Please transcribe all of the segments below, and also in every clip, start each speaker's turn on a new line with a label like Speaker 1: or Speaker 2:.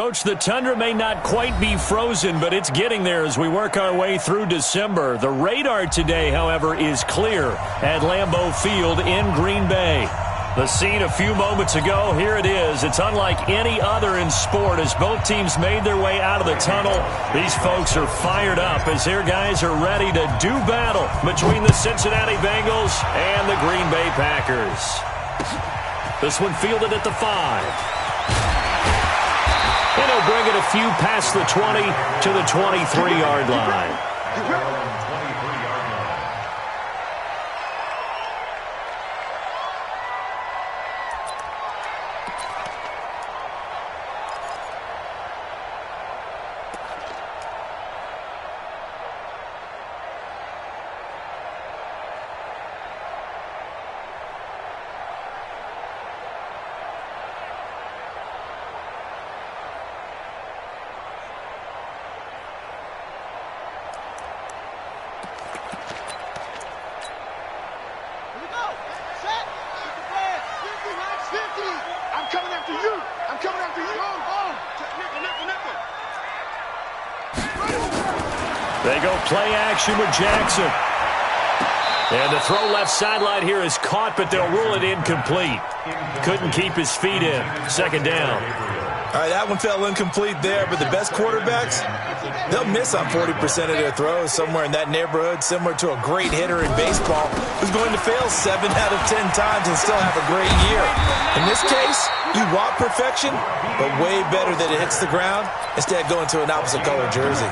Speaker 1: Coach, the tundra may not quite be frozen, but it's getting there as we work our way through December. The radar today, however, is clear at Lambeau Field in Green Bay. The scene a few moments ago, here it is. It's unlike any other in sport as both teams made their way out of the tunnel. These folks are fired up as their guys are ready to do battle between the Cincinnati Bengals and the Green Bay Packers. This one fielded at the 5. And he'll bring it a few past the 20 to the 23-yard line. They go play action with Jackson. And the throw left sideline here is caught, but they'll rule it incomplete. Couldn't keep his feet in. Second down.
Speaker 2: All right, that one fell incomplete there, but the best quarterbacks, they'll miss on 40% of their throws, somewhere in that neighborhood, similar to a great hitter in baseball who's going to fail 7 out of 10 times and still have a great year. In this case, you want perfection, but way better that it hits the ground instead of going to an opposite color jersey.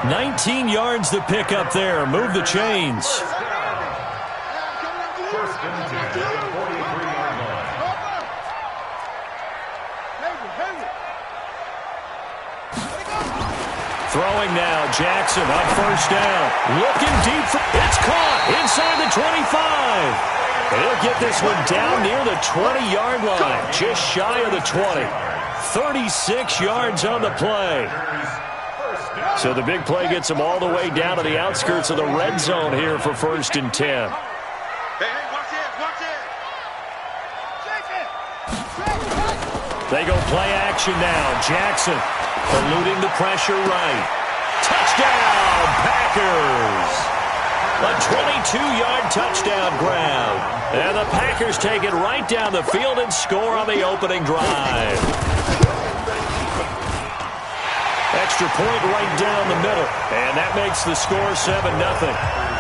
Speaker 1: 19 yards to pick up there. Move the chains. Throwing now, Jackson on first down. Looking deep. It's caught inside the 25. He'll get this one down near the 20-yard line, just shy of the 20. 36 yards on the play. So the big play gets him all the way down to the outskirts of the red zone here for 1st and 10. They go play action now. Jackson eluding the pressure right. Touchdown, Packers! A 22-yard touchdown grab. And the Packers take it right down the field and score on the opening drive. Extra point right down the middle. And that makes the score 7-0.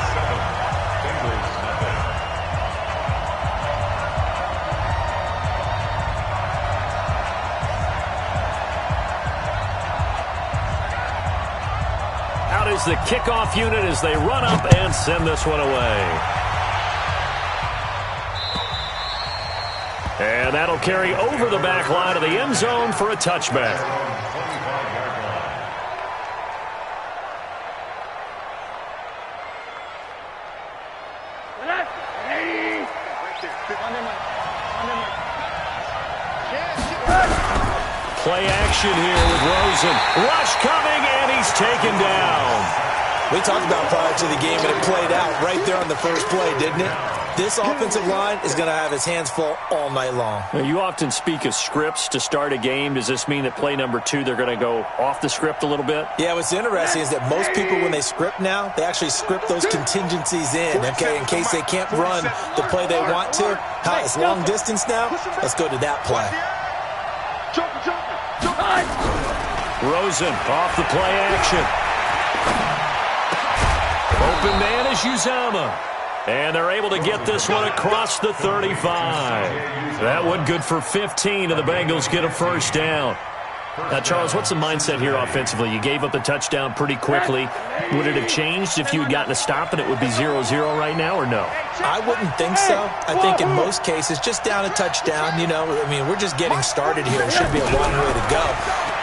Speaker 1: Is the kickoff unit as they run up and send this one away. And that'll carry over the back line of the end zone for a touchback. Play action here with Rosen. Rush coming, and he's taken down.
Speaker 2: We talked about prior to the game, and it played out right there on the first play, didn't it? This offensive line is going to have his hands full all night long.
Speaker 1: Now, you often speak of scripts to start a game. Does this mean that play number 2, they're going to go off the script a little bit?
Speaker 2: Yeah, what's interesting is that most people, when they script now, they actually script those contingencies in, okay, in case they can't run the play they want to. It's long distance now. Let's go to that play.
Speaker 1: Rosen off the play action. Open man is Uzama. And they're able to get this one across the 35. That one good for 15, and the Bengals get a first down. Now, Charles, what's the mindset here offensively? You gave up the touchdown pretty quickly. Would it have changed if you had gotten a stop and it would be 0-0 right now, or no?
Speaker 2: I wouldn't think so. I think in most cases, just down a touchdown, we're just getting started here. It should be a long way to go.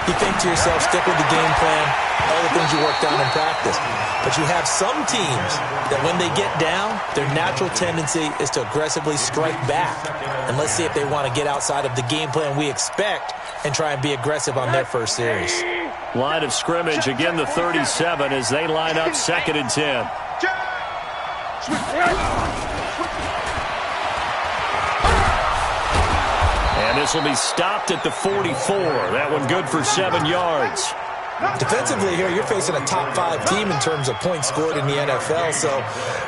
Speaker 2: You think to yourself, stick with the game plan, all the things you worked on in practice. But you have some teams that when they get down, their natural tendency is to aggressively strike back. And let's see if they want to get outside of the game plan we expect and try and be aggressive on their first series.
Speaker 1: Line of scrimmage, again the 37 as they line up 2nd and 10. And this will be stopped at the 44. That one good for 7 yards.
Speaker 2: Defensively here, you're facing a top 5 team in terms of points scored in the NFL. So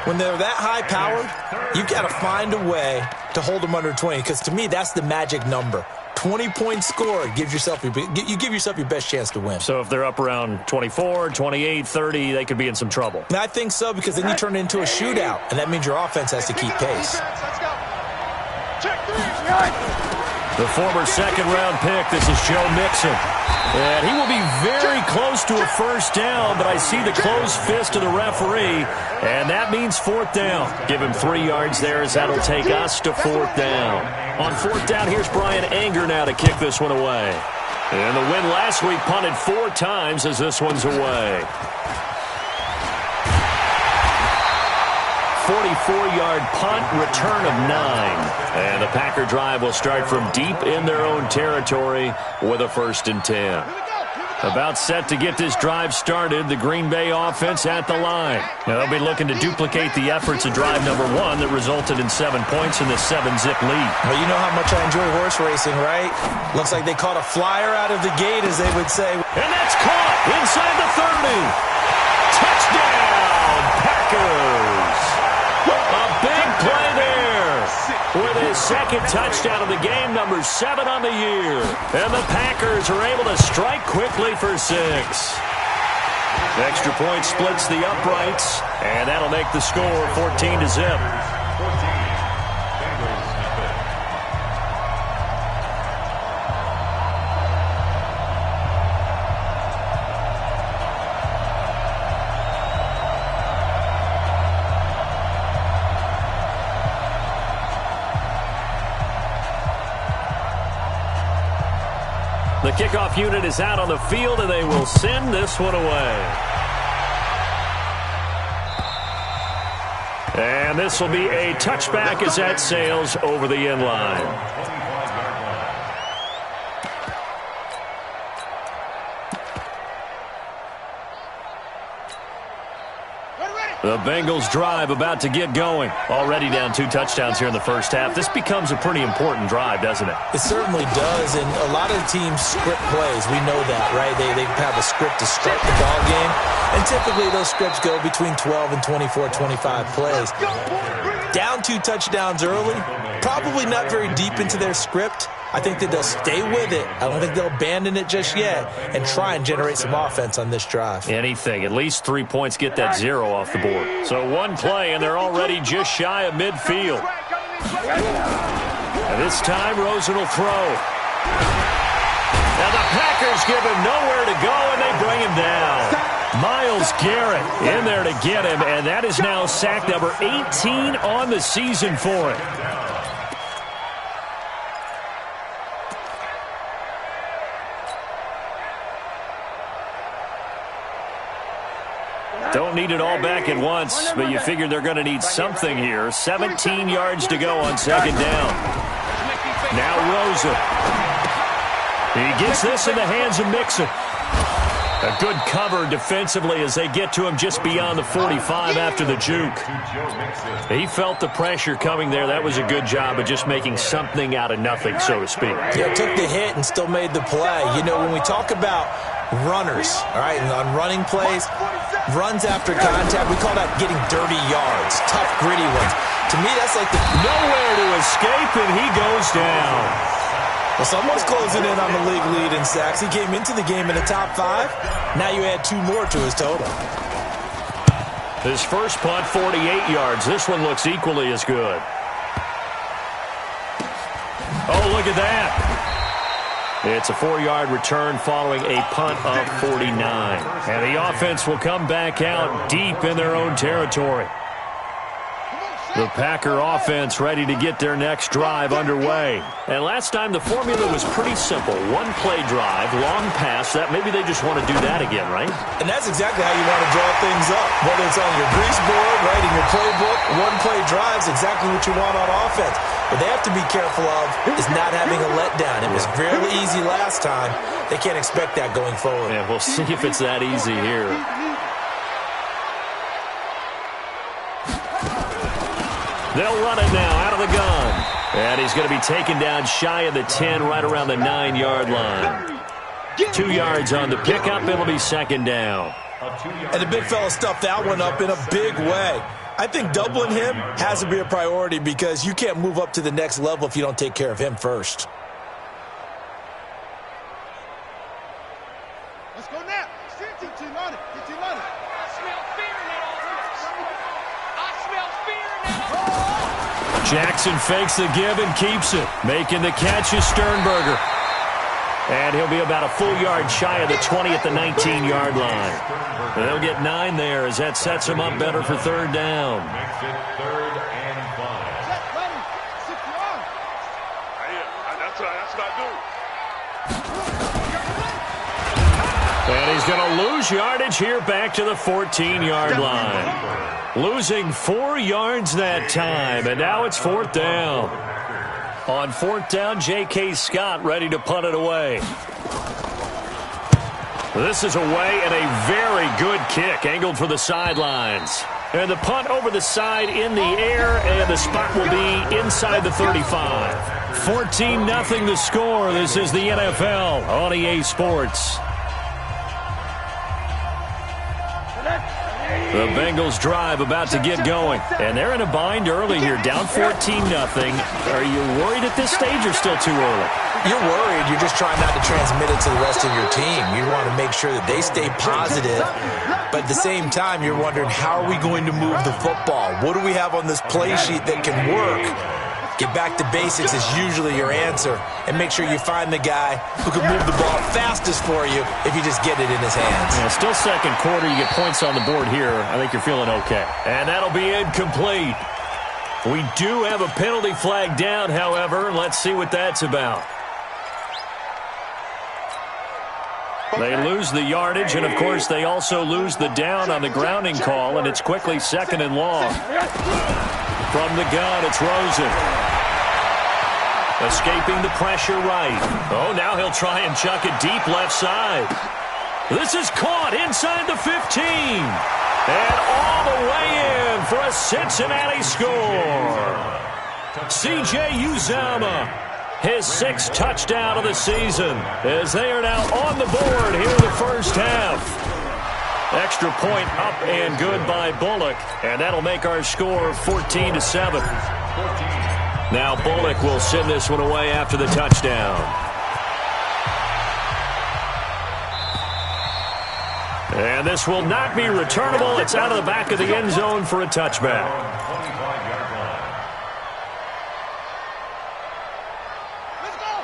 Speaker 2: when they're that high-powered, you've got to find a way to hold them under 20. Because to me, that's the magic number. 20 points scored, you give yourself your best chance to win.
Speaker 1: So if they're up around 24, 28, 30, they could be in some trouble.
Speaker 2: And I think so, because then you turn it into a shootout, and that means your offense has to keep pace.
Speaker 1: The former second-round pick, this is Joe Mixon. And he will be very close to a first down, but I see the closed fist of the referee, and that means 4th down. Give him 3 yards there, as that'll take us to 4th down. On 4th down, here's Brian Anger now to kick this one away. And the win last week punted 4 times as this one's away. 44-yard punt, return of 9. And the Packer drive will start from deep in their own territory with a 1st and 10. About set to get this drive started, the Green Bay offense at the line. Now they'll be looking to duplicate the efforts of drive number 1 that resulted in 7 points in the 7-zip lead.
Speaker 2: Well, you know how much I enjoy horse racing, right? Looks like they caught a flyer out of the gate, as they would say.
Speaker 1: And that's caught inside the 30. Touchdown, Packers! A big play there with his 2nd touchdown of the game, number 7 on the year. And the Packers are able to strike quickly for 6. Extra point splits the uprights, and that'll make the score 14-zip. The kickoff unit is out on the field, and they will send this one away. And this will be a touchback as that sails over the end line. The Bengals drive about to get going. Already down 2 touchdowns here in the first half. This becomes a pretty important drive, doesn't it?
Speaker 2: It certainly does, and a lot of teams script plays. We know that, right? They have a script to start the ball game, and typically those scripts go between 12 and 24, 25 plays. Down 2 touchdowns early, probably not very deep into their script. I think that they'll stay with it. I don't think they'll abandon it just yet and try and generate some offense on this drive.
Speaker 1: Anything. At least 3 points, get that 0 off the board. So 1 play, and they're already just shy of midfield. And this time, Rosen will throw. Now the Packers give him nowhere to go, and they bring him down. Myles Garrett in there to get him, and that is now sack number 18 on the season for him. Don't need it all back at once, but you figure they're going to need something here. 17 yards to go on 2nd down. Now Rosen. He gets this in the hands of Mixon. A good cover defensively as they get to him just beyond the 45 after the juke. He felt the pressure coming there. That was a good job of just making something out of nothing, so to speak.
Speaker 2: Yeah, took the hit and still made the play. You know, when we talk about runners, all right, and on running plays, runs after contact, we call that getting dirty yards, tough, gritty ones. To me, that's like
Speaker 1: nowhere to escape, and he goes down.
Speaker 2: Well, someone's closing in on the league lead in sacks. He came into the game in the top 5. Now you add 2 more to his total.
Speaker 1: His first punt, 48 yards. This one looks equally as good. Oh, look at that. It's a 4-yard return following a punt of 49. And the offense will come back out deep in their own territory. The Packer offense ready to get their next drive underway. And last time the formula was pretty simple. 1-play drive, long pass. That maybe they just want to do that again, right?
Speaker 2: And that's exactly how you want to draw things up. Whether it's on your grease board, right, in your playbook, 1-play drives, exactly what you want on offense. What they have to be careful of is not having a letdown. It was fairly easy last time. They can't expect that going forward.
Speaker 1: Yeah, we'll see if it's that easy here. They'll run it now out of the gun. And he's going to be taken down shy of the 10, right around the 9-yard line. 2 yards on the pickup. It'll be second down.
Speaker 2: And the big fella stuffed that one up in a big way. I think doubling him has to be a priority because you can't move up to the next level if you don't take care of him first.
Speaker 3: Let's go now. Get your money. Get your money.
Speaker 4: I smell fear now.
Speaker 1: Jackson fakes the give and keeps it. Making the catch is Sternberger. And he'll be about a full yard shy of the 20 at the 19-yard line. And they'll get 9 there as that sets him up better for third down.
Speaker 3: That's what I do.
Speaker 1: And he's going to lose yardage here back to the 14-yard line. Losing 4 yards that time, and now it's fourth down. On fourth down, J.K. Scott ready to punt it away. This is away and a very good kick, angled for the sidelines. And the punt over the side in the air, and the spot will be inside the 35. 14-0 the score. This is the NFL on EA Sports. The Bengals drive about to get going. And they're in a bind early here, down 14-0. Are you worried at this stage or still too early?
Speaker 2: You're worried. You're just trying not to transmit it to the rest of your team. You want to make sure that they stay positive. But at the same time, you're wondering, how are we going to move the football? What do we have on this play sheet that can work? Get back to basics is usually your answer. And make sure you find the guy who can move the ball fastest for you if you just get it in his hands.
Speaker 1: Yeah, still second quarter. You get points on the board here. I think you're feeling okay. And that'll be incomplete. We do have a penalty flag down, however. Let's see what that's about. They lose the yardage, and, of course, they also lose the down on the grounding call, and it's quickly second and long. From the gun, it's Rosen. Escaping the pressure right. Oh, now he'll try and chuck it deep left side. This is caught inside the 15. And all the way in for a Cincinnati score. C.J. Uzomah, his 6th touchdown of the season, as they are now on the board here in the first half. Extra point up and good by Bullock, and that'll make our score 14-7. Now Bullock will send this one away after the touchdown. And this will not be returnable. It's out of the back of the end zone for a touchback.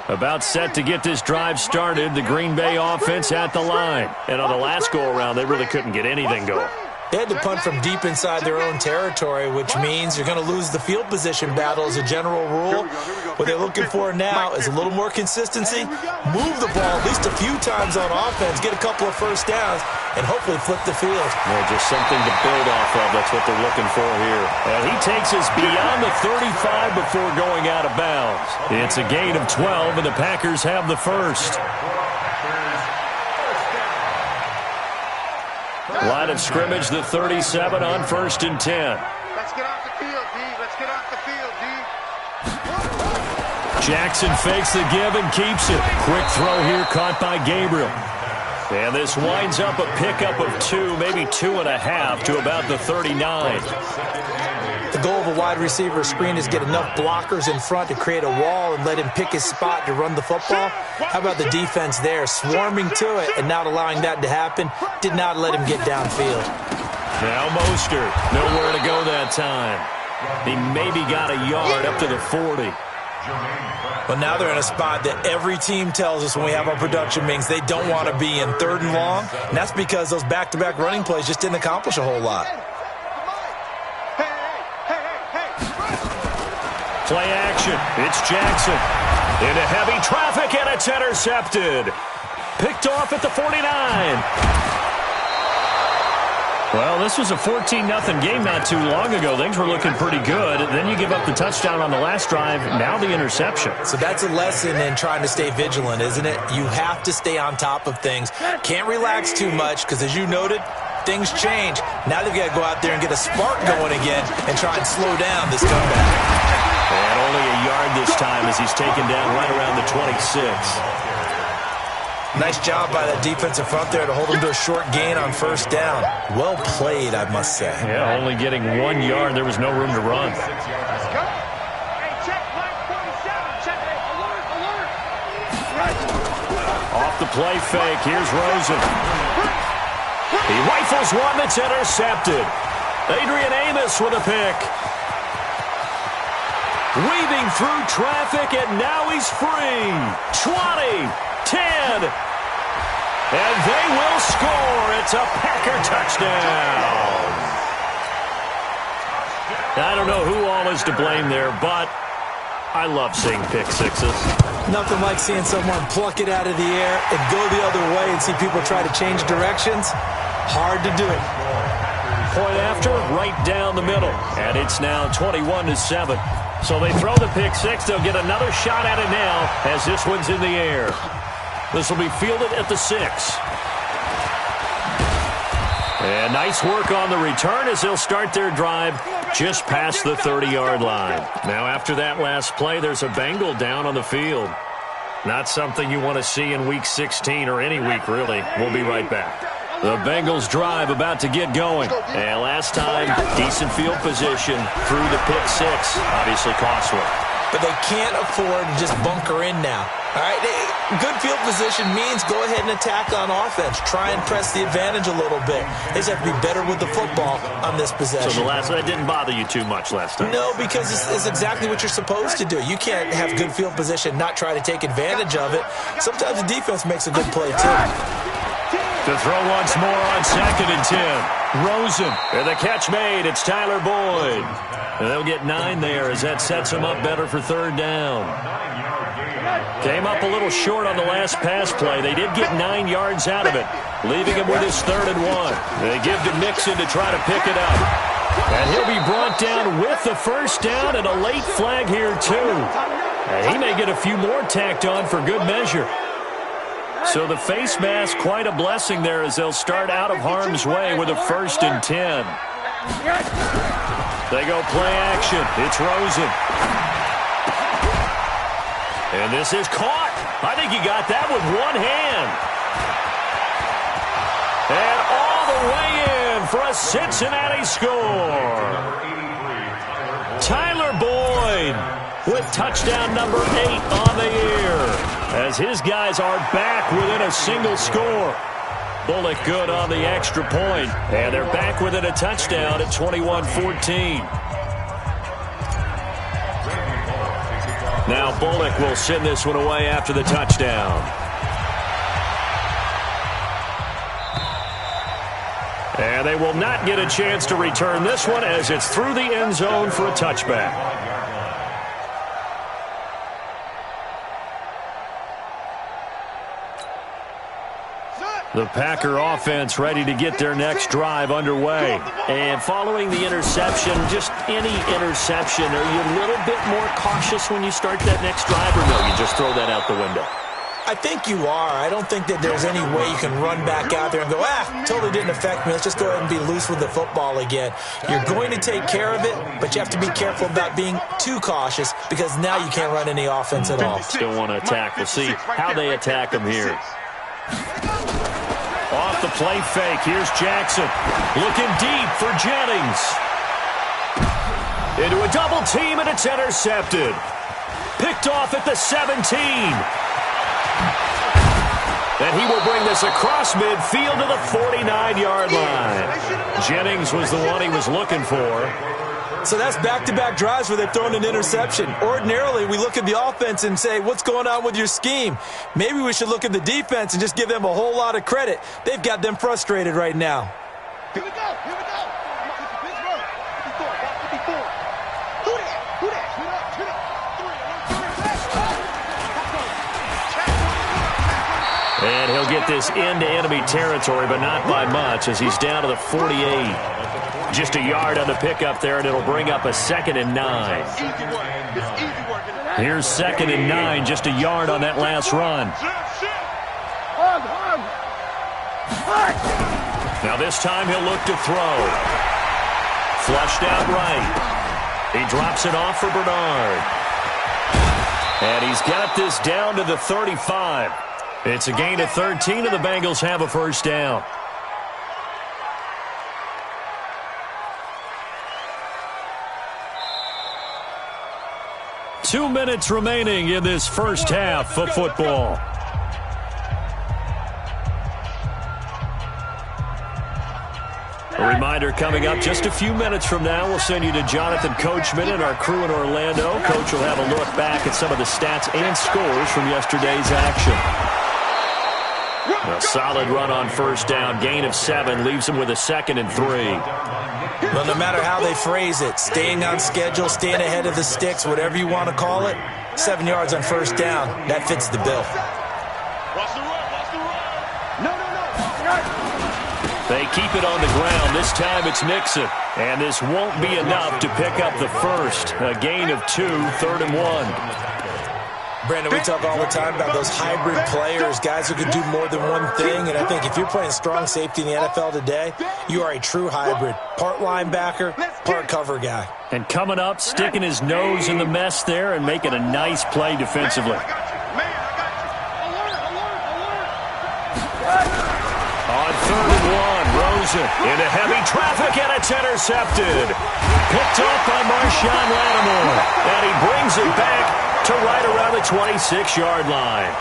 Speaker 1: About set to get this drive started, the Green Bay offense at the line. And on the last go-around, they really couldn't get anything going.
Speaker 2: They had to punt from deep inside their own territory, which means you're going to lose the field position battle as a general rule. What they're looking for now is a little more consistency, move the ball at least a few times on offense, get a couple of first downs, and hopefully flip the field.
Speaker 1: Yeah, just something to build off of. That's what they're looking for here. And he takes us beyond the 35 before going out of bounds. It's a gain of 12, and the Packers have the first. Line of scrimmage, the 37 on 1st and 10.
Speaker 3: Let's get off the field, D. Let's get off the field, D.
Speaker 1: Jackson fakes the give and keeps it. Quick throw here caught by Gabriel. And this winds up a pickup of 2, maybe 2.5 to about the 39.
Speaker 2: The goal of a wide receiver screen is get enough blockers in front to create a wall and let him pick his spot to run the football. How about the defense there, swarming to it and not allowing that to happen? Did not let him get downfield.
Speaker 1: Now Mostert, nowhere to go that time. He maybe got a yard up to the 40.
Speaker 2: But now they're in a spot that every team tells us when we have our production meetings they don't want to be in, 3rd and long. And that's because those back-to-back running plays just didn't accomplish a whole lot.
Speaker 1: Play action. It's Jackson. Into heavy traffic, and it's intercepted. Picked off at the 49. Well, this was a 14-0 game not too long ago. Things were looking pretty good. Then you give up the touchdown on the last drive. Now the interception.
Speaker 2: So that's a lesson in trying to stay vigilant, isn't it? You have to stay on top of things. Can't relax too much because, as you noted, things change. Now they've got to go out there and get a spark going again and try and slow down this comeback.
Speaker 1: And only a yard this time as he's taken down right around the 26.
Speaker 2: Nice job by that defensive front there to hold him to a short gain on first down. Well played, I must say.
Speaker 1: Yeah, only getting 1 yard. There was no room to run. Off the play fake, here's Rosen. He rifles one that's intercepted. Adrian Amos with a pick. Weaving through traffic, and now he's free. 20, 10, and they will score. It's a Packer touchdown. I don't know who all is to blame there, but I love seeing pick sixes.
Speaker 2: Nothing like seeing someone pluck it out of the air and go the other way and see people try to change directions. Hard to do it.
Speaker 1: Point after, right down the middle. And it's now 21-7. So they throw the pick six. They'll get another shot at it now as this one's in the air. This will be fielded at the 6. And nice work on the return as they'll start their drive just past the 30-yard line. Now after that last play, there's a Bengal down on the field. Not something you want to see in Week 16 or any week, really. We'll be right back. The Bengals drive about to get going. And last time, decent field position through the pick six. Obviously costly.
Speaker 2: But they can't afford to just bunker in now. All right, good field position means go ahead and attack on offense. Try and press the advantage a little bit. They just have to be better with the football on this possession.
Speaker 1: So that didn't bother you too much last time?
Speaker 2: No, because it's exactly what you're supposed to do. You can't have good field position, not try to take advantage of it. Sometimes the defense makes a good play, too.
Speaker 1: To throw once more on 2nd and 10. Rosen. And the catch made. It's Tyler Boyd. And they'll get 9 there as that sets them up better for 3rd down. Came up a little short on the last pass play. They did get 9 yards out of it, leaving him with his 3rd and 1. They give to Mixon to try to pick it up. And he'll be brought down with the first down and a late flag here, too. And he may get a few more tacked on for good measure. So the face mask, quite a blessing there as they'll start out of harm's way with a 1st and 10. They go play action. It's Rosen. And this is caught. I think he got that with one hand. And all the way in for a Cincinnati score. Tyler Boyd with touchdown number 8 on the year, as his guys are back within a single score. Bullock good on the extra point, and they're back within a touchdown at 21-14. Now Bullock will send this one away after the touchdown. And they will not get a chance to return this one as it's through the end zone for a touchback. The Packer offense ready to get their next drive underway. And following the interception, just any interception, are you a little bit more cautious when you start that next drive, or no, you just throw that out the window?
Speaker 2: I think you are. I don't think that there's any way you can run back out there and go, totally didn't affect me. Let's just go ahead and be loose with the football again. You're going to take care of it, but you have to be careful about being too cautious because now you can't run any offense at all.
Speaker 1: Still want to attack. We'll see how they attack them here. Off the play fake, here's Jackson. Looking deep for Jennings. Into a double team, and it's intercepted. Picked off at the 17. And he will bring this across midfield to the 49-yard line. Jennings was the one he was looking for.
Speaker 2: So that's back-to-back drives where they've thrown an interception. Ordinarily, we look at the offense and say, what's going on with your scheme? Maybe we should look at the defense and just give them a whole lot of credit. They've got them frustrated right now.
Speaker 3: Here we go. Here we go. Pittsburgh. 54. Who that?
Speaker 1: And he'll get this into enemy territory, but not by much as he's down to the 48. Just a yard on the pickup there, and it'll bring up a 2nd and 9. Here's 2nd and 9, just a yard on that last run. Now this time he'll look to throw. Flushed out right. He drops it off for Bernard. And he's got this down to the 35. It's a gain of 13, and the Bengals have a first down. Two minutes remaining in this first half of football. A reminder coming up just a few minutes from now. We'll send you to Jonathan Coachman and our crew in Orlando. Coach will have a look back at some of the stats and scores from yesterday's action. A solid run on first down. Gain of 7 leaves him with a 2nd and 3.
Speaker 2: Well, no matter how they phrase it, staying on schedule, staying ahead of the sticks, whatever you want to call it, 7 yards on first down, that fits the bill.
Speaker 3: Watch the run, watch the run. No.
Speaker 1: They keep it on the ground. This time it's Nixon. And this won't be enough to pick up the first. A gain of 2, 3rd and 1.
Speaker 2: Brandon, we talk all the time about those hybrid players, guys who can do more than one thing. And I think if you're playing strong safety in the NFL today, you are a true hybrid. Part linebacker, part cover guy.
Speaker 1: And coming up, sticking his nose in the mess there and making a nice play defensively. On 3rd and 1, Rosen into heavy traffic, and it's intercepted. Picked off by Marshawn Lattimore. And he brings it back to right around the 26-yard line.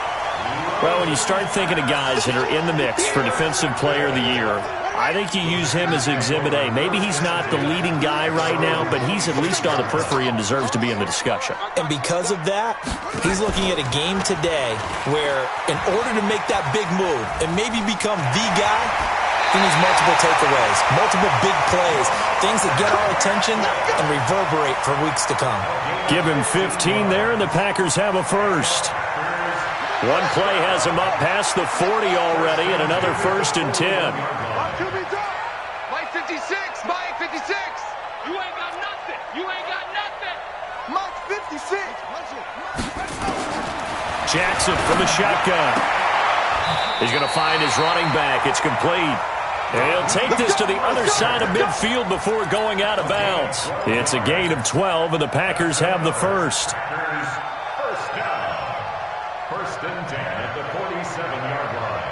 Speaker 1: Well, when you start thinking of guys that are in the mix for Defensive Player of the Year, I think you use him as Exhibit A. Maybe he's not the leading guy right now, but he's at least on the periphery and deserves to be in the discussion.
Speaker 2: And because of that, he's looking at a game today where in order to make that big move and maybe become the guy, he needs multiple takeaways, multiple big plays, things that get our attention and reverberate for weeks to come.
Speaker 1: Give him 15 there, and the Packers have a first. One play has him up past the 40 already, and another 1st and 10.
Speaker 3: Mike 56, Mike 56. You ain't got nothing. You ain't got nothing. Mike 56.
Speaker 1: Jackson from the shotgun. He's going to find his running back. It's complete. And he'll take this to the other side of midfield before going out of bounds. It's a gain of 12, and the Packers have the first.
Speaker 4: First down. 1st and 10 at the 47-yard line.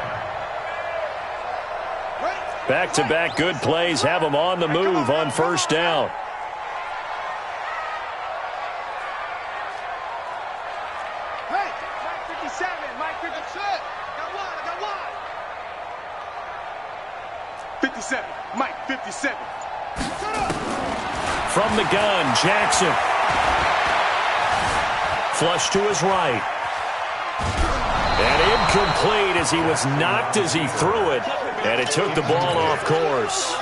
Speaker 1: Back-to-back good plays have them on the move on first down.
Speaker 3: Hey, Mike 57, Mike 57. I got one. 57, Mike 57.
Speaker 1: From the gun, Jackson. Flush to his right. And incomplete as he was knocked as he threw it. And it took the ball off course.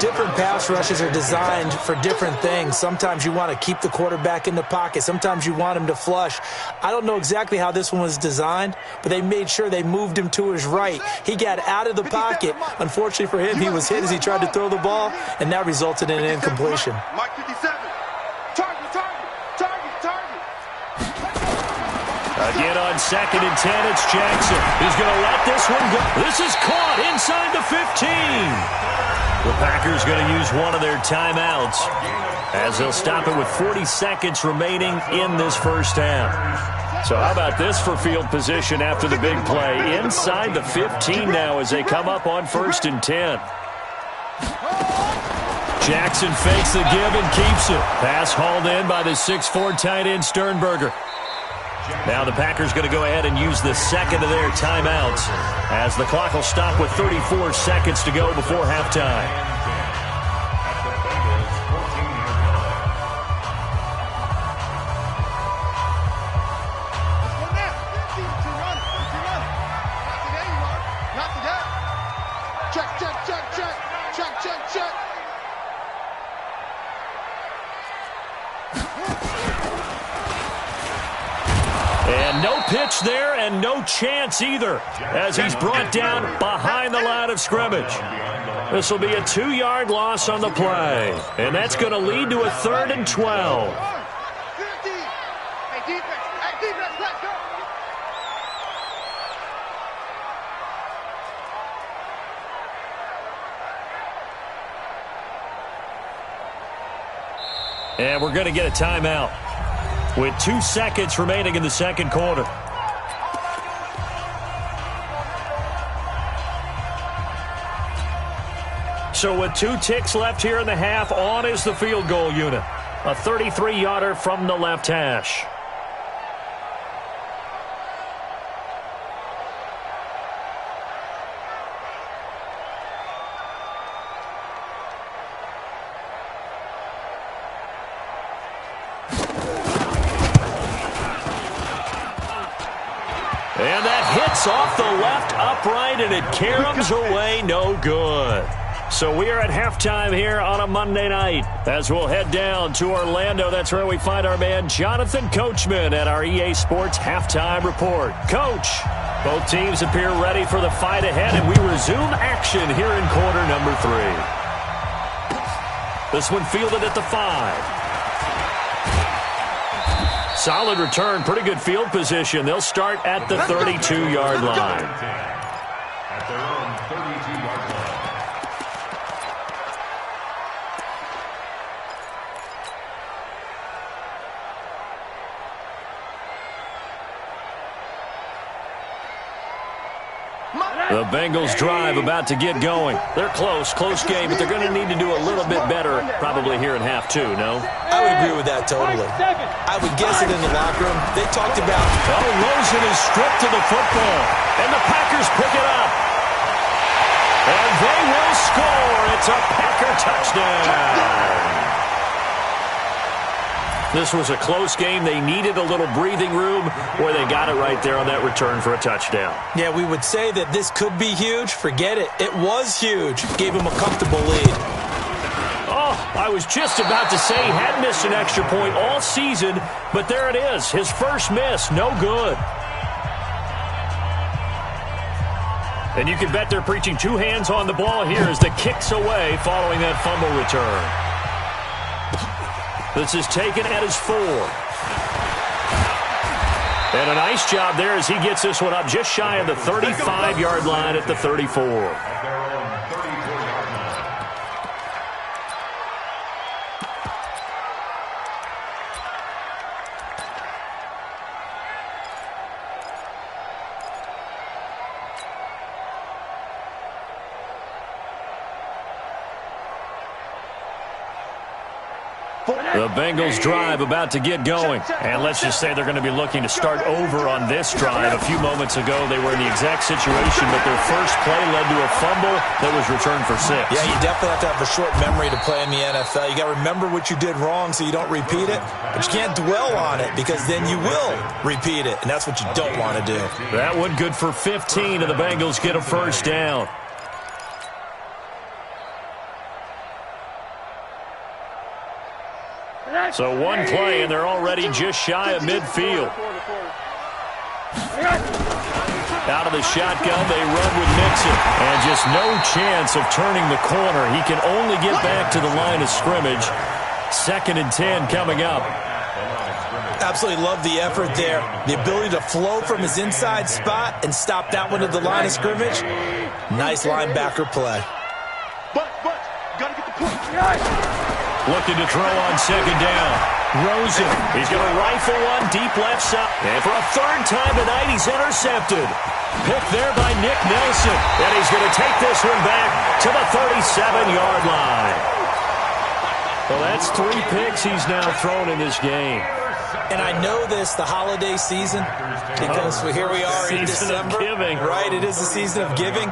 Speaker 2: Different pass rushes are designed for different things. Sometimes you want to keep the quarterback in the pocket. Sometimes you want him to flush. I don't know exactly how this one was designed, but they made sure they moved him to his right. He got out of the pocket. Unfortunately for him, he was hit as he tried to throw the ball, and that resulted in an incompletion.
Speaker 3: Mike 57. Target.
Speaker 1: Again on 2nd and 10, it's Jackson. He's going to let this one go. This is caught inside the 15. The Packers going to use one of their timeouts as they'll stop it with 40 seconds remaining in this first half. So how about this for field position after the big play? Inside the 15 now as they come up on 1st and 10. Jackson fakes the give and keeps it. Pass hauled in by the 6'4" tight end Sternberger. Now the Packers going to go ahead and use the second of their timeouts as the clock will stop with 34 seconds to go before halftime.
Speaker 3: Check.
Speaker 1: And no pitch there and no chance either as he's brought down behind the line of scrimmage. This will be a 2-yard loss on the play, and that's going to lead to a 3rd and 12.
Speaker 3: Hey, defense, let's go.
Speaker 1: And we're going to get a timeout with 2 seconds remaining in the second quarter. So with 2 ticks left here in the half, on is the field goal unit. A 33-yarder from the left hash. And that hits off the left upright, and it caroms away, no good. So we are at halftime here on a Monday night as we'll head down to Orlando. That's where we find our man Jonathan Coachman at our EA Sports Halftime Report. Coach, both teams appear ready for the fight ahead, and we resume action here in quarter number 3. This one fielded at the 5. Solid return, pretty good field position. They'll start at the 32-yard line.
Speaker 4: At their own 32-yard line.
Speaker 1: The Bengals drive about to get going. They're close game, but they're going to need to do a little bit better probably here in half 2, no?
Speaker 2: I would agree with that totally. I would guess it in the locker room. They talked about...
Speaker 1: Oh, Rosen is stripped to the football, and the Packers pick it up. And they will score. It's a Packer touchdown. This was a close game. They needed a little breathing room where they got it right there on that return for a touchdown.
Speaker 2: Yeah, we would say that this could be huge. Forget it. It was huge. Gave him a comfortable lead.
Speaker 1: Oh, I was just about to say he had missed an extra point all season, but there it is. His first miss, no good. And you can bet they're preaching 2 hands on the ball here as the kick's away following that fumble return. This is taken at his 4. And a nice job there as he gets this one up just shy of the 35-yard line at the 34.
Speaker 4: At their own 34-yard line.
Speaker 1: The Bengals drive about to get going. And let's just say they're going to be looking to start over on this drive. A few moments ago, they were in the exact situation, but their first play led to a fumble that was returned for 6.
Speaker 2: Yeah, you definitely have to have a short memory to play in the NFL. You got to remember what you did wrong so you don't repeat it, but you can't dwell on it because then you will repeat it, and that's what you don't want to do.
Speaker 1: That one good for 15, and the Bengals get a first down. So one play, and they're already just shy of midfield. Out of the shotgun, they run with Mixon. And just no chance of turning the corner. He can only get back to the line of scrimmage. 2nd and 10 coming up.
Speaker 2: Absolutely love the effort there. The ability to flow from his inside spot and stop that one at the line of scrimmage. Nice linebacker play.
Speaker 3: But, gotta get the point.
Speaker 1: Looking to throw on 2nd down. Rosen, he's going to rifle one deep left side. And for a 3rd time tonight, he's intercepted. Picked there by Nick Nelson. And he's going to take this one back to the 37-yard line. Well, that's 3 picks he's now thrown in this game.
Speaker 2: And I know this, the holiday season, because here we are in December.
Speaker 1: Giving.
Speaker 2: Right, it is the season of giving.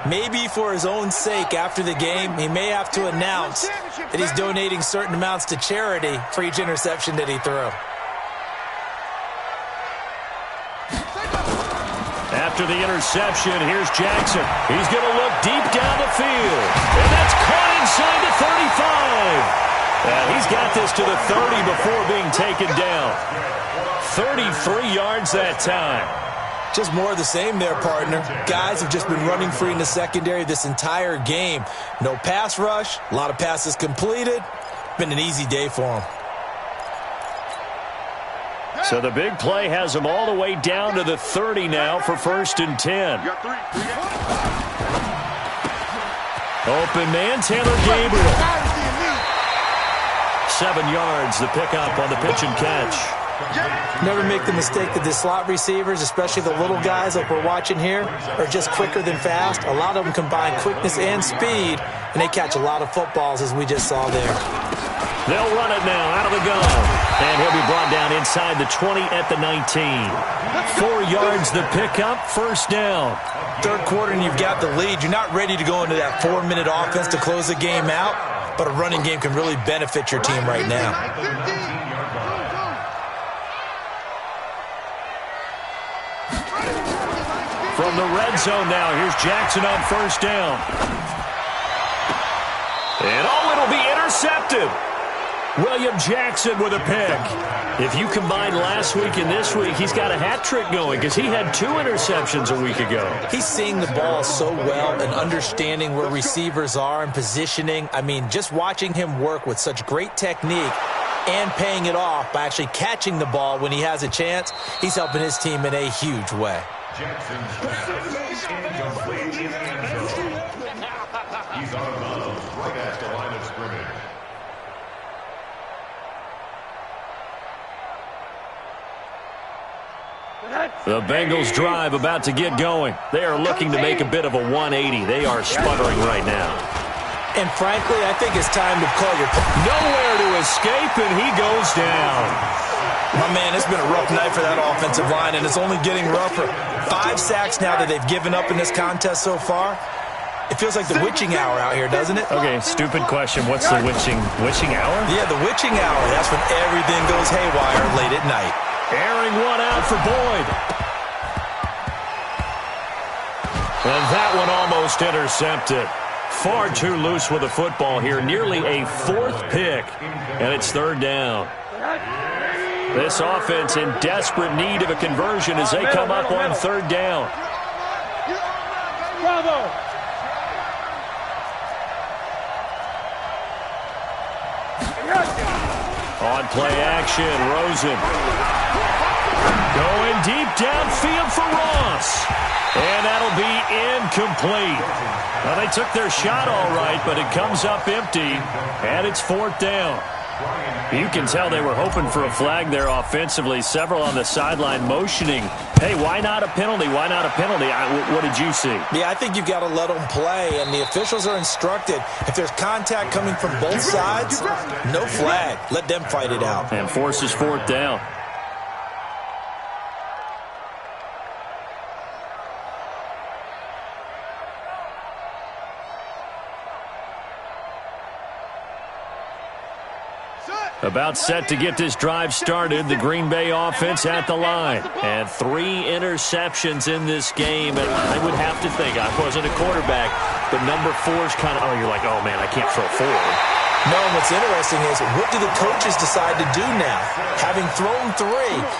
Speaker 2: Maybe for his own sake after the game, he may have to announce that he's donating certain amounts to charity for each interception that he threw.
Speaker 1: After the interception, here's Jackson. He's going to look deep down the field. And that's caught inside the 35. And he's got this to the 30 before being taken down. 33 yards that time.
Speaker 2: Just more of the same there, partner. Guys have just been running free in the secondary this entire game. No pass rush, a lot of passes completed. Been an easy day for him.
Speaker 1: So the big play has him all the way down to the 30 now for 1st and 10. Open man, Taylor Gabriel. 7 yards, the pickup on the pitch and catch.
Speaker 2: Never make the mistake that the slot receivers, especially the little guys like we're watching here, are just quicker than fast. A lot of them combine quickness and speed, and they catch a lot of footballs, as we just saw there.
Speaker 1: They'll run it now out of the gun. And he'll be brought down inside the 20 at the 19. 4 yards the pickup, first down.
Speaker 2: Third quarter and you've got the lead. You're not ready to go into that 4-minute offense to close the game out, but a running game can really benefit your team right now.
Speaker 1: From the red zone now, here's Jackson on first down. And it'll be intercepted. William Jackson with a pick. If you combine last week and this week, he's got a hat trick going because he had 2 interceptions a week ago.
Speaker 2: He's seeing the ball so well and understanding where receivers are and positioning. I mean, just watching him work with such great technique and paying it off by actually catching the ball when he has a chance, he's helping his team in a huge way.
Speaker 4: Jackson's pass incomplete in the end zone. He's out of bounds right at the line of scrimmage.
Speaker 1: The Bengals drive about to get going. They are looking to make a bit of a 180. They are sputtering right now.
Speaker 2: And frankly, I think it's time to call your...
Speaker 1: Nowhere to escape, and he goes down.
Speaker 2: My man, it's been a rough night for that offensive line, and it's only getting rougher. 5 sacks now that they've given up in this contest so far. It feels like the witching hour out here, doesn't it?
Speaker 1: Okay, stupid question. What's the witching hour?
Speaker 2: Yeah, the witching hour. That's when everything goes haywire late at night.
Speaker 1: Airing one out for Boyd. And that one almost intercepted. Far too loose with the football here. Nearly a 4th pick. And it's 3rd down. This offense in desperate need of a conversion as they come up on 3rd down.
Speaker 3: Bravo!
Speaker 1: On play action, Rosen. Going deep downfield for Ross. And that'll be incomplete. Well, they took their shot all right, but it comes up empty. And it's 4th down. You can tell they were hoping for a flag there offensively. Several on the sideline motioning. Hey, why not a penalty? Why not a penalty? What did you see?
Speaker 2: Yeah, I think you've got to let them play, and the officials are instructed. If there's contact coming from both sides, no flag. Let them fight it out.
Speaker 1: And forces 4th down. About set to get this drive started. The Green Bay offense at the line. And 3 interceptions in this game. And I would have to think, I wasn't a quarterback, but number 4's kind of, you're like, oh, man, I can't throw forward.
Speaker 2: No, and what's interesting is, what do the coaches decide to do now? Having thrown 3,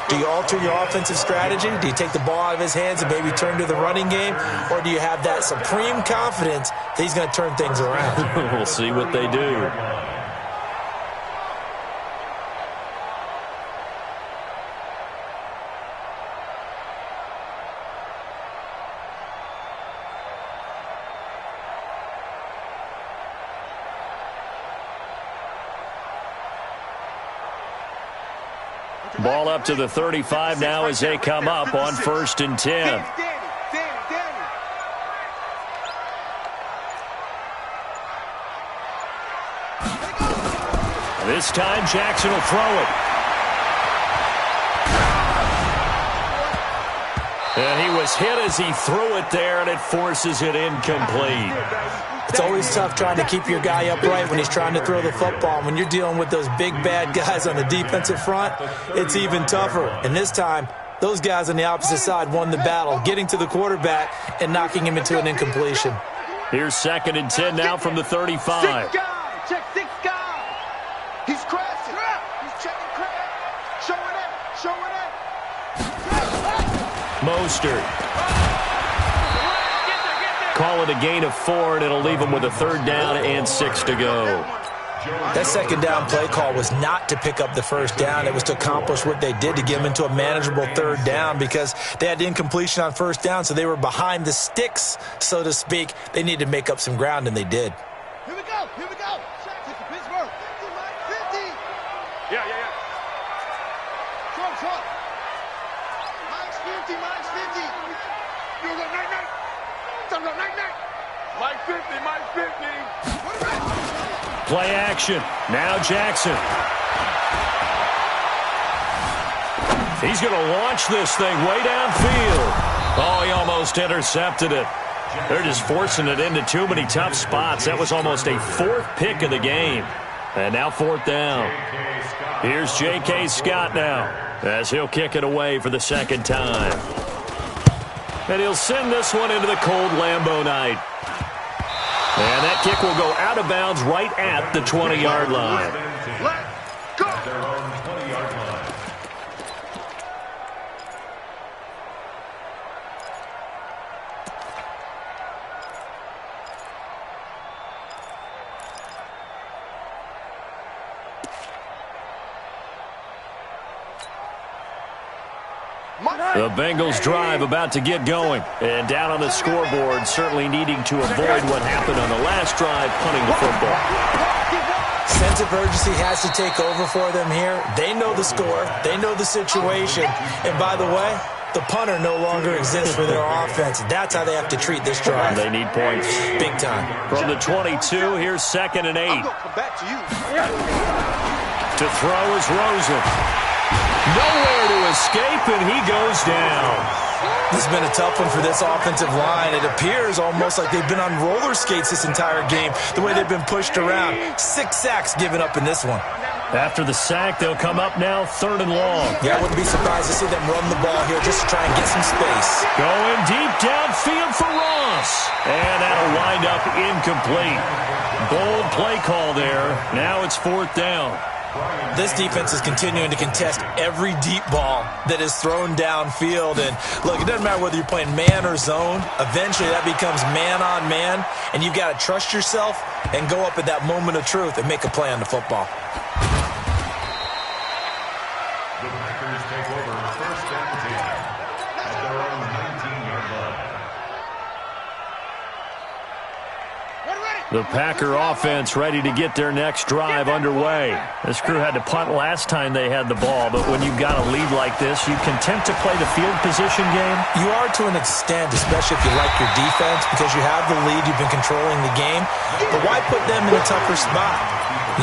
Speaker 2: do you alter your offensive strategy? Do you take the ball out of his hands and maybe turn to the running game? Or do you have that supreme confidence that he's going to turn things around?
Speaker 1: We'll see what they do. Ball up to the 35 now as they come up on 1st and 10. This time Jackson will throw it. And he was hit as he threw it there, and it forces it incomplete.
Speaker 2: It's always tough trying to keep your guy upright when he's trying to throw the football. When you're dealing with those big, bad guys on the defensive front, it's even tougher. And this time, those guys on the opposite side won the battle, getting to the quarterback and knocking him into an incompletion.
Speaker 1: Here's 2nd and 10 now from the 35.
Speaker 3: 6 guys. Check 6 guys. He's crashing. He's checking crash. Showing it.
Speaker 1: Mostert. Call it a gain of 4, and it'll leave them with a 3rd down and 6 to go.
Speaker 2: That 2nd down play call was not to pick up the 1st down. It was to accomplish what they did to get them into a manageable 3rd down because they had incompletion on 1st down, so they were behind the sticks, so to speak. They needed to make up some ground, and they did.
Speaker 3: Here we go. Pittsburgh. 50. Minus 50, minus 50. You go night-night. Some go night-night. Minus 50, minus 50.
Speaker 1: Play action. Now Jackson. He's going to launch this thing way downfield. Oh, he almost intercepted it. They're just forcing it into too many tough spots. That was almost a fourth pick of the game. And now fourth down. Here's J.K. Scott now as he'll kick it away for the second time. And he'll send this one into the cold Lambeau night. And that kick will go out of bounds right at the 20-yard line.
Speaker 3: Let's go.
Speaker 4: Their own 20-yard line.
Speaker 1: The Bengals drive about to get going. And down on the scoreboard, certainly needing to avoid what happened on the last drive, punting the football.
Speaker 2: Sense of urgency has to take over for them here. They know the score. They know the situation. And by the way, the punter no longer exists for their offense. That's how they have to treat this drive.
Speaker 1: They need points.
Speaker 2: Big time.
Speaker 1: From the 22, here's 2nd and 8.
Speaker 3: I'm gonna come back to you.
Speaker 1: To throw is Rosen. Nowhere to escape, and he goes down.
Speaker 2: This has been a tough one for this offensive line. It appears almost like they've been on roller skates this entire game, the way they've been pushed around. 6 sacks given up in this one.
Speaker 1: After the sack, they'll come up now 3rd and long.
Speaker 2: Yeah, I wouldn't be surprised to see them run the ball here just to try and get some space.
Speaker 1: Going deep downfield for Ross. And that'll wind up incomplete. Bold play call there. Now it's 4th down.
Speaker 2: This defense is continuing to contest every deep ball that is thrown downfield. And look, it doesn't matter whether you're playing man or zone. Eventually that becomes man on man. And you've got to trust yourself and go up at that moment of truth and make a play on the football.
Speaker 4: The Packers take over 1st and 10 at their own 19-yard line.
Speaker 1: The Packer offense ready to get their next drive underway. This crew had to punt last time they had the ball, but when you've got a lead like this, you content to play the field position game?
Speaker 2: You are to an extent, especially if you like your defense, because you have the lead, you've been controlling the game. But why put them in a tougher spot?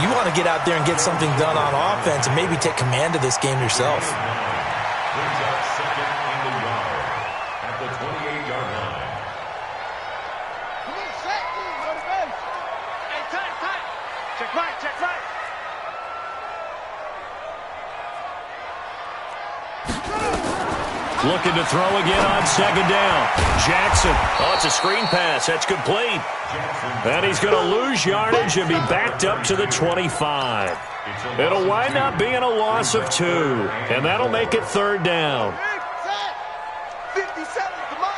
Speaker 2: You want to get out there and get something done on offense and maybe take command of this game yourself.
Speaker 4: Brings up 2nd and a yard at the 28-yard line.
Speaker 3: Come on, set. Go to base. Hey, tight, tight. Check right, check right.
Speaker 1: Looking to throw again on 2nd down. Jackson. Oh, it's a screen pass. That's complete. And he's going to lose yardage and be backed up to the 25. It'll wind up being a loss of 2. And that'll make it 3rd down.
Speaker 3: Set. 57, come on.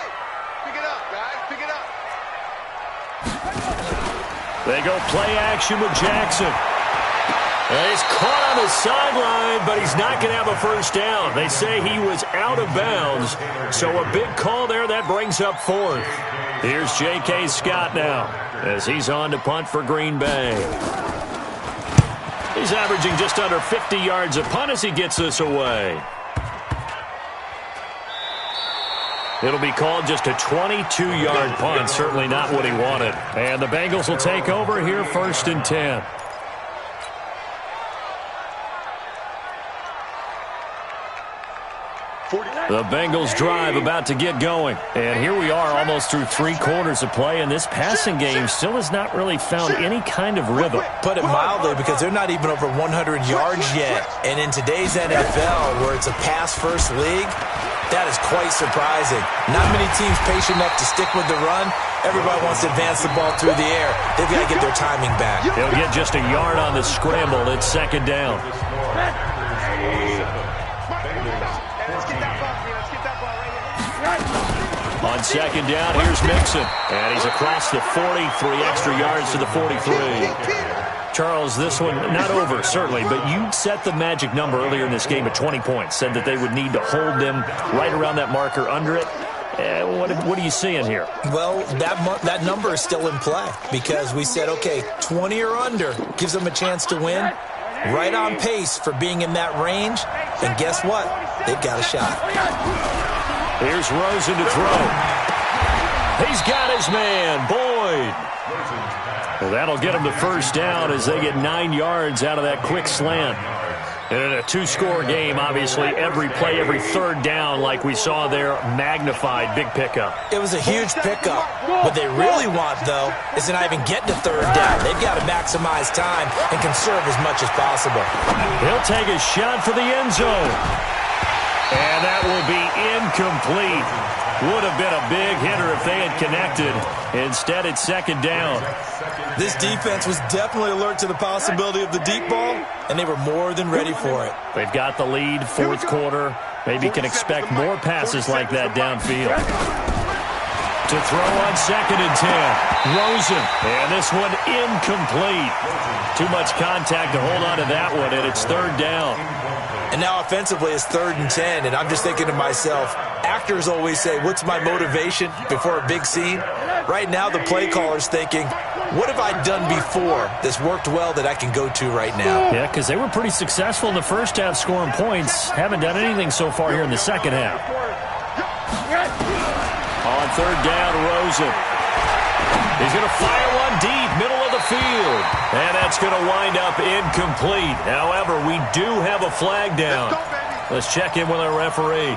Speaker 3: Pick it up, guys. Pick it up.
Speaker 1: They go play action with Jackson. And he's caught on the sideline, but he's not going to have a 1st down. They say he was out of bounds, so a big call there. That brings up 4th. Here's J.K. Scott now as he's on to punt for Green Bay. He's averaging just under 50 yards a punt as he gets this away. It'll be called just a 22-yard punt, certainly not what he wanted. And the Bengals will take over here 1st and 10. The Bengals drive about to get going. And here we are almost through 3 quarters of play, and this passing game still has not really found any kind of rhythm.
Speaker 2: Put it mildly, because they're not even over 100 yards yet. And in today's NFL, where it's a pass-first league, that is quite surprising. Not many teams patient enough to stick with the run. Everybody wants to advance the ball through the air. They've got to get their timing back.
Speaker 1: They'll get just a yard on the scramble. It's 2nd down. On 2nd down, here's Mixon. And he's across the 40, 3 extra yards to the 43. Charles, this one not over, certainly, but you set the magic number earlier in this game at 20 points. Said that they would need to hold them right around that marker under it. What are you seeing here?
Speaker 2: Well, that number is still in play because we said, okay, 20 or under gives them a chance to win. Right on pace for being in that range. And guess what? They've got a shot.
Speaker 1: Here's Rosen to throw. He's got his man, Boyd. Well, that'll get him to first down as they get 9 yards out of that quick slant. And in a two-score game, obviously, every play, every third down, like we saw there, magnified, big pickup.
Speaker 2: It was a huge pickup. What they really want, though, is to not even get to third down. They've got to maximize time and conserve as much as possible.
Speaker 1: He'll take a shot for the end zone. And that will be incomplete. Would have been a big hitter if they had connected. Instead, it's second down.
Speaker 2: This defense was definitely alert to the possibility of the deep ball, and they were more than ready for it.
Speaker 1: They've got the lead, fourth quarter. Maybe can expect more passes like that downfield. To throw on 2nd and 10. Rosen. And this one incomplete. Too much contact to hold on to that one, and it's third down.
Speaker 2: And now offensively it's 3rd and 10, and I'm just thinking to myself, actors always say, what's my motivation before a big scene? Right now the play caller's thinking, what have I done before that's worked well that I can go to right now?
Speaker 1: Yeah, because they were pretty successful in the first half scoring points. Haven't done anything so far here in the second half. On third down, Rosen. He's going to fire one deep, middle of the field. And that's going to wind up incomplete. However, we do have a flag down. Let's check in with our referee.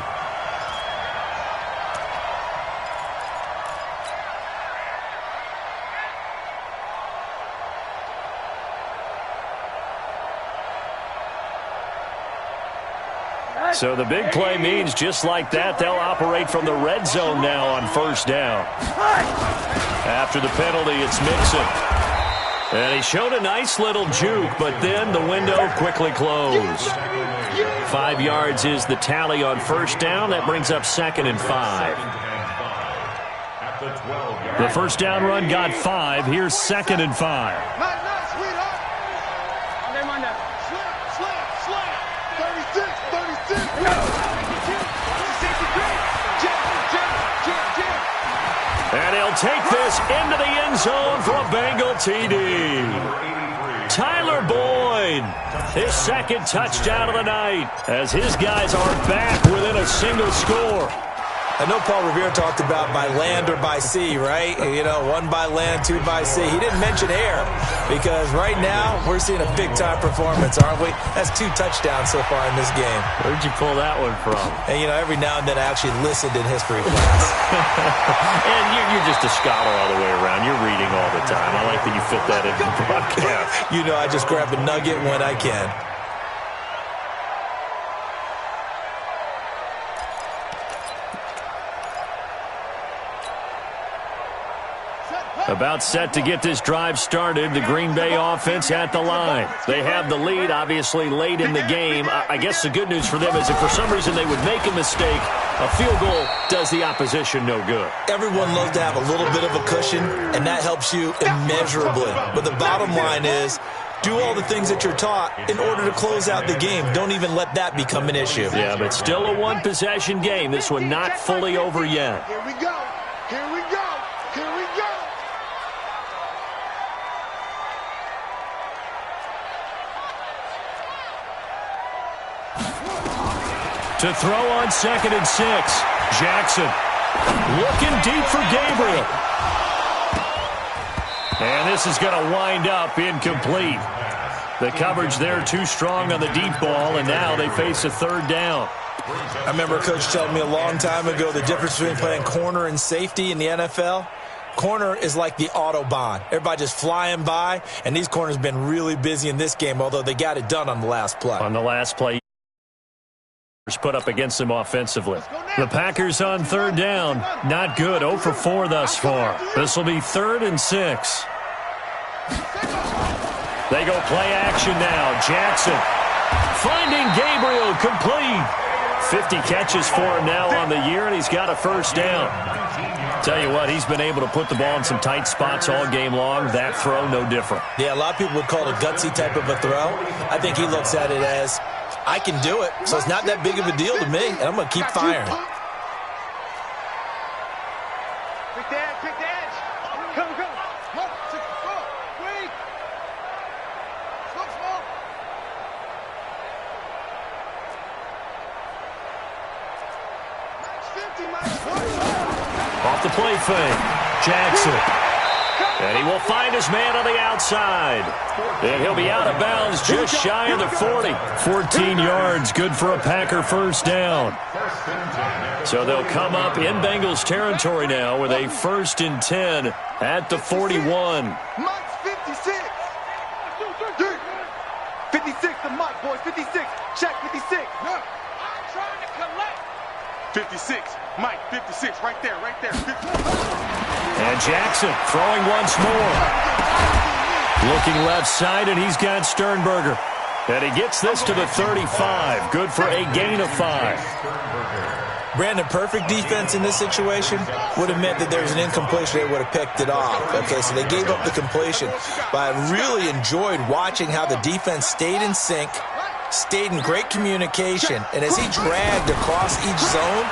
Speaker 1: So the big play means just like that, they'll operate from the red zone now on first down. After the penalty, it's Mixon. And he showed a nice little juke, but then the window quickly closed. 5 yards is the tally on first down. That brings up 2nd and 5. The first down run got 5. Here's 2nd and 5. And he'll take this into the end zone for a Bengal TD. Tyler Boyd, his second touchdown of the night, as his guys are back within a single score.
Speaker 2: I know Paul Revere talked about by land or by sea, right? You know, 1 by land, 2 by sea. He didn't mention air because right now we're seeing a big-time performance, aren't we? That's 2 touchdowns so far in this game.
Speaker 1: Where'd you pull that one from?
Speaker 2: And, you know, every now and then I actually listened in history class.
Speaker 1: And you're just a scholar all the way around. You're reading all the time. I like that you fit that into the broadcast.
Speaker 2: You know, I just grab a nugget when I can.
Speaker 1: About set to get this drive started, the Green Bay offense at the line. They have the lead, obviously, late in the game. I guess the good news for them is if for some reason they would make a mistake, a field goal does the opposition no good.
Speaker 2: Everyone loves to have a little bit of a cushion, and that helps you immeasurably. But the bottom line is, do all the things that you're taught in order to close out the game. Don't even let that become an issue.
Speaker 1: Yeah, but still a one-possession game. This one not fully over yet.
Speaker 3: Here we go. Here we go. Here we go.
Speaker 1: To throw on 2nd and 6. Jackson looking deep for Gabriel. And this is going to wind up incomplete. The coverage there too strong on the deep ball, and now they face a third down.
Speaker 2: I remember a coach telling me a long time ago the difference between playing corner and safety in the NFL. Corner is like the Autobahn. Everybody just flying by, and these corners have been really busy in this game, although they got it done on the last play.
Speaker 1: On the last play, put up against them offensively. The Packers on third down. Not good. 0 for 4 thus far. This will be 3rd and 6. They go play action now. Jackson finding Gabriel complete. 50 catches for him now on the year, and he's got a first down. Tell you what, he's been able to put the ball in some tight spots all game long. That throw, no different.
Speaker 2: Yeah, a lot of people would call it a gutsy type of a throw. I think he looks at it as, I can do it, so it's not that big of a deal to me, and I'm going to keep firing.
Speaker 3: Pick the edge, pick the edge. Come, come. Wait. Slow.
Speaker 1: Off the play fake. Jackson. And he will find his man on the outside. And he'll be out of bounds just shy of the 40. 14 yards, good for a Packer first down. So they'll come up in Bengals territory now with a 1st and 10 at the 41.
Speaker 3: Mike's 56. 56 to Mike, boys. 56. Check 56. I'm trying to collect. 56. Mike, 56. Right there, right there. 56.
Speaker 1: And Jackson throwing once more. Looking left side, and he's got Sternberger. And he gets this to the 35. Good for a gain of 5.
Speaker 2: Brandon, perfect defense in this situation would have meant that there was an incompletion. They would have picked it off. Okay, so they gave up the completion. But I really enjoyed watching how the defense stayed in sync, stayed in great communication. And as he dragged across each zone,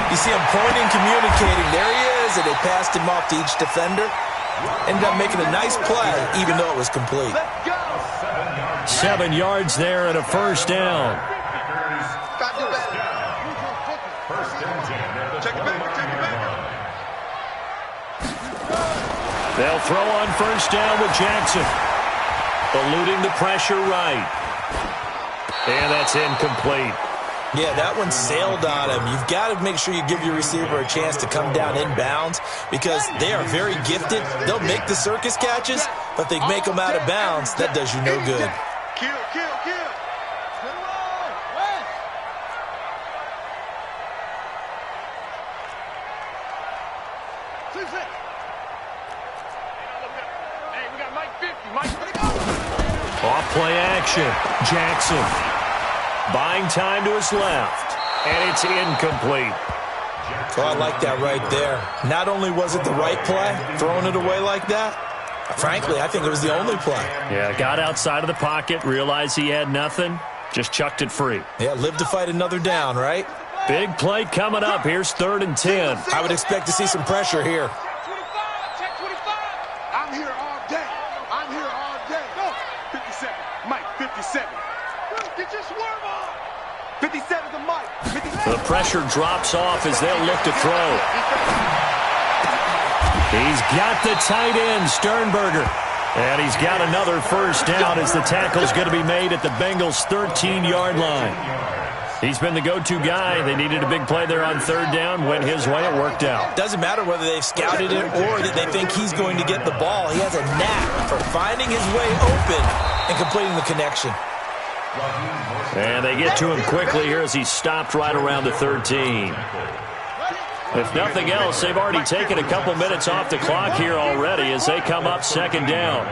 Speaker 2: you see him pointing, communicating. There he is, and they passed him off to each defender. Ended up making a nice play, even though it was complete.
Speaker 1: 7 yards there and a first down. They'll throw on first down with Jackson. Eluding the pressure right. And that's incomplete.
Speaker 2: Yeah, that one sailed on him. You've got to make sure you give your receiver a chance to come down inbounds because they are very gifted. They'll make the circus catches, but they make them out of bounds. That does you no good.
Speaker 3: Kill, kill, kill. Hey, we got Mike 50. Mike,
Speaker 1: Off play action. Jackson buying time to his left. And it's incomplete.
Speaker 2: Oh, I like that right there. Not only was it the right play, throwing it away like that, frankly, I think it was the only play.
Speaker 1: Yeah, got outside of the pocket, realized he had nothing, just chucked it free.
Speaker 2: Yeah, live to fight another down, right?
Speaker 1: Big play coming up. Here's 3rd and 10.
Speaker 2: I would expect to see some pressure here.
Speaker 3: check 25. I'm here all day. I'm here all day. Go. 57. Mike, 57. Get your swerve on. 57 to Mike. 57.
Speaker 1: The pressure drops off as they'll look to throw. He's got the tight end, Sternberger. And he's got another first down as the tackle's going to be made at the Bengals' 13-yard line. He's been the go-to guy. They needed a big play there on 3rd down. Went his way. It worked out.
Speaker 2: Doesn't matter whether they've scouted it or that they think he's going to get the ball. He has a knack for finding his way open and completing the connection.
Speaker 1: And they get to him quickly here as he's stopped right around the 13. If nothing else, they've already taken a couple minutes off the clock here already as they come up 2nd down.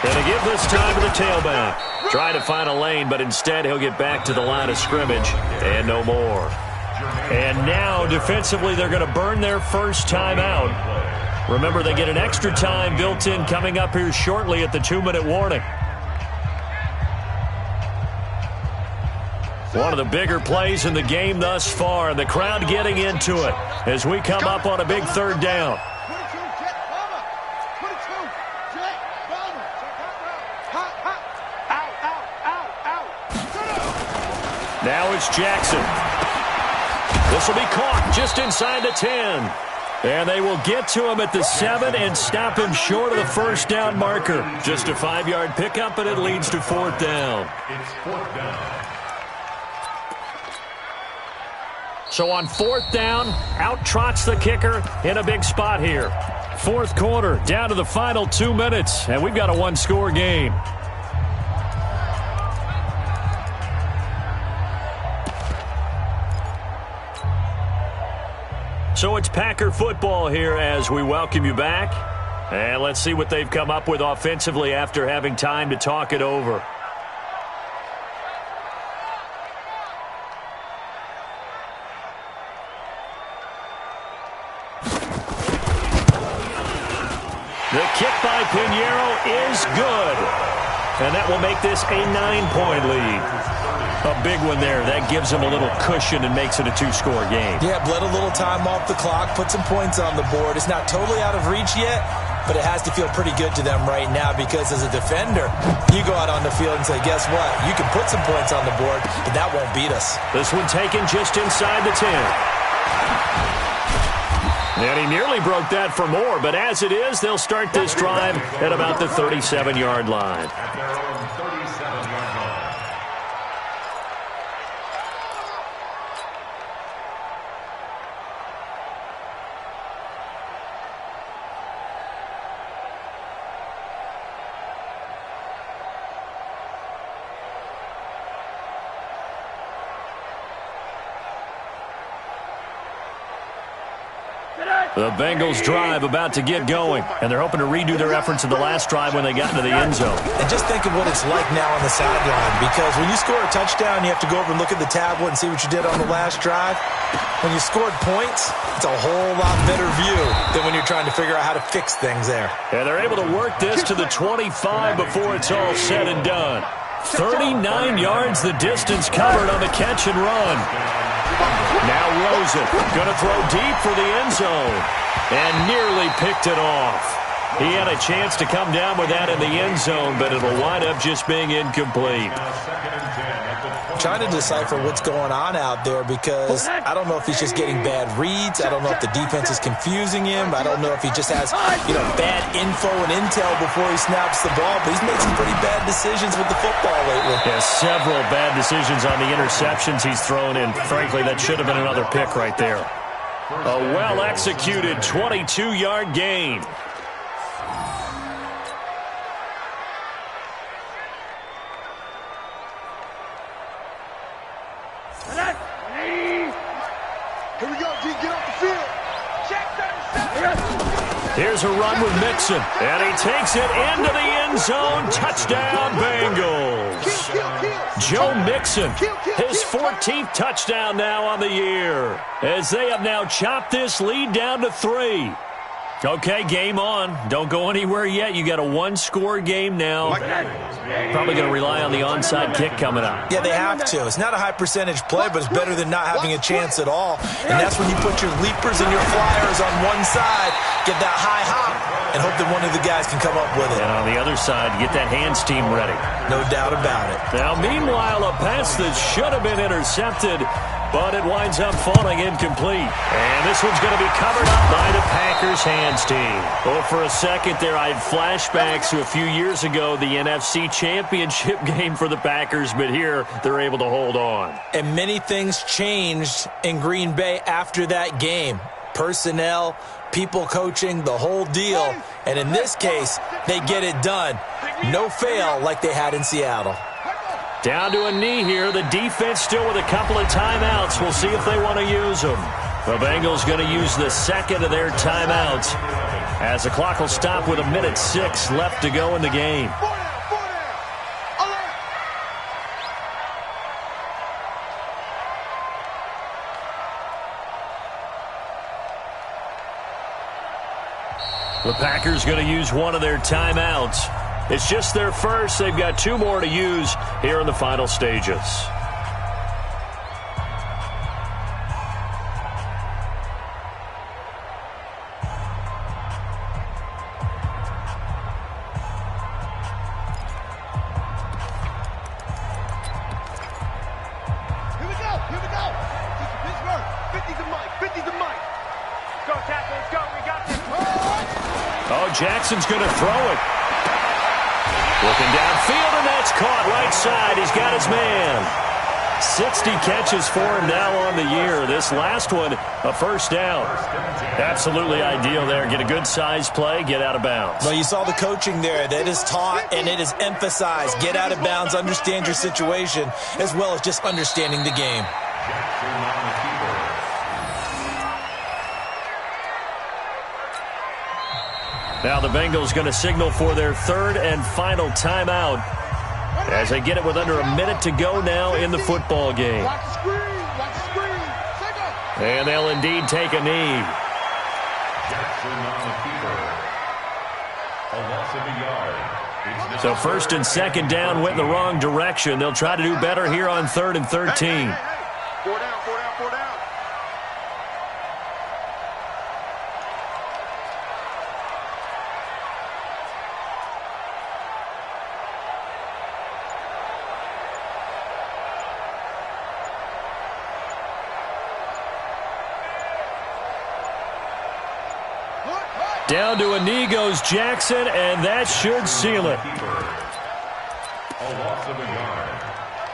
Speaker 1: And to give this time to the tailback. Trying to find a lane, but instead he'll get back to the line of scrimmage and no more. And now, defensively, they're going to burn their first time out. Remember, they get an extra time built in coming up here shortly at the 2-minute warning. One of the bigger plays in the game thus far, and the crowd getting into it as we come up on a big 3rd down. Now it's Jackson. This will be caught just inside the 10. And they will get to him at the 7 and stop him short of the first down marker. Just a 5-yard pickup, and it leads to 4th down.
Speaker 4: It's 4th down.
Speaker 1: So on 4th down, out trots the kicker in a big spot here. 4th quarter, down to the final 2 minutes, and we've got a 1-score game. So it's Packer football here as we welcome you back. And let's see what they've come up with offensively after having time to talk it over. The kick by Pinheiro is good. And that will make this a 9-point lead. A big one there. That gives them a little cushion and makes it a 2-score game.
Speaker 2: Yeah, bled a little time off the clock, put some points on the board. It's not totally out of reach yet, but it has to feel pretty good to them right now because as a defender, you go out on the field and say, guess what? You can put some points on the board, but that won't beat us.
Speaker 1: This one taken just inside the 10. And he nearly broke that for more, but as it is, they'll start this drive at about the 37-yard line.
Speaker 4: At their own 37-yard line.
Speaker 1: The Bengals drive about to get going, and they're hoping to redo their efforts in the last drive when they got into the end zone.
Speaker 2: And just think of what it's like now on the sideline, because when you score a touchdown, you have to go over and look at the tablet and see what you did on the last drive. When you scored points, it's a whole lot better view than when you're trying to figure out how to fix things there.
Speaker 1: And they're able to work this to the 25 before it's all said and done. 39 yards the distance covered on the catch and run. Now Rosen going to throw deep for the end zone and nearly picked it off. He had a chance to come down with that in the end zone, but it'll wind up just being incomplete.
Speaker 2: Trying to decipher what's going on out there because I don't know if he's just getting bad reads. I don't know if the defense is confusing him. I don't know if he just has, bad info and intel before he snaps the ball. But he's made some pretty bad decisions with the football lately.
Speaker 1: Yeah, several bad decisions on the interceptions he's thrown in. Frankly, that should have been another pick right there. A well-executed 22-yard gain.
Speaker 3: Here we go, D. Get off the field. Check 37.
Speaker 1: Here's a run with Mixon, and he takes it into the end zone. Touchdown, Bengals. Joe Mixon, his 14th touchdown now on the year, as they have now chopped this lead down to 3. Okay, game on. Don't go anywhere yet. You got a 1-score game now. Probably going to rely on the onside kick coming up.
Speaker 2: Yeah, they have to. It's not a high-percentage play, but it's better than not having a chance at all. And that's when you put your leapers and your flyers on one side, get that high hop, and hope that one of the guys can come up with it.
Speaker 1: And on the other side, get that hands team ready.
Speaker 2: No doubt about it.
Speaker 1: Now, meanwhile, a pass that should have been intercepted, but it winds up falling incomplete. And this one's going to be covered up by the Packers hands team. Oh, for a second there, I had flashbacks to a few years ago, the NFC Championship game for the Packers, but here they're able to hold on.
Speaker 2: And many things changed in Green Bay after that game. Personnel, people coaching, the whole deal. And in this case, they get it done. No fail like they had in Seattle.
Speaker 1: Down to a knee here. The defense still with a couple of timeouts. We'll see if they want to use them. The Bengals going to use the second of their timeouts as the clock will stop with 1:06 left to go in the game. The Packers going to use one of their timeouts. It's just their first. They've got 2 more to use here in the final stages.
Speaker 3: Here we go. This is Pittsburgh. 50's the mic. 50's the mic. Go, Jackson. Let's go. We got this.
Speaker 1: Oh, Jackson's going to throw it. Looking downfield, and that's caught right side. He's got his man. 60 catches for him now on the year. This last one, a first down. Absolutely ideal there. Get a good size play, get out of bounds.
Speaker 2: Well, you saw the coaching there. That is taught and it is emphasized. Get out of bounds, understand your situation, as well as just understanding the game.
Speaker 1: Now the Bengals going to signal for their 3rd and final timeout as they get it with under a minute to go now in the football game.
Speaker 3: Watch the screen. Watch the screen.
Speaker 1: And they'll indeed take a knee.
Speaker 4: Jackson on the keeper. A loss of a yard.
Speaker 1: So first and second down went in the wrong direction. They'll try to do better here on 3rd and 13.
Speaker 3: Hey. 4 down, 4 down, 4 down.
Speaker 1: Down to a knee goes Jackson, and that should seal it.
Speaker 4: A loss of a yard.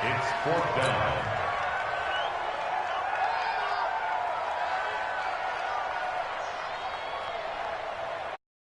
Speaker 4: It's 4th down.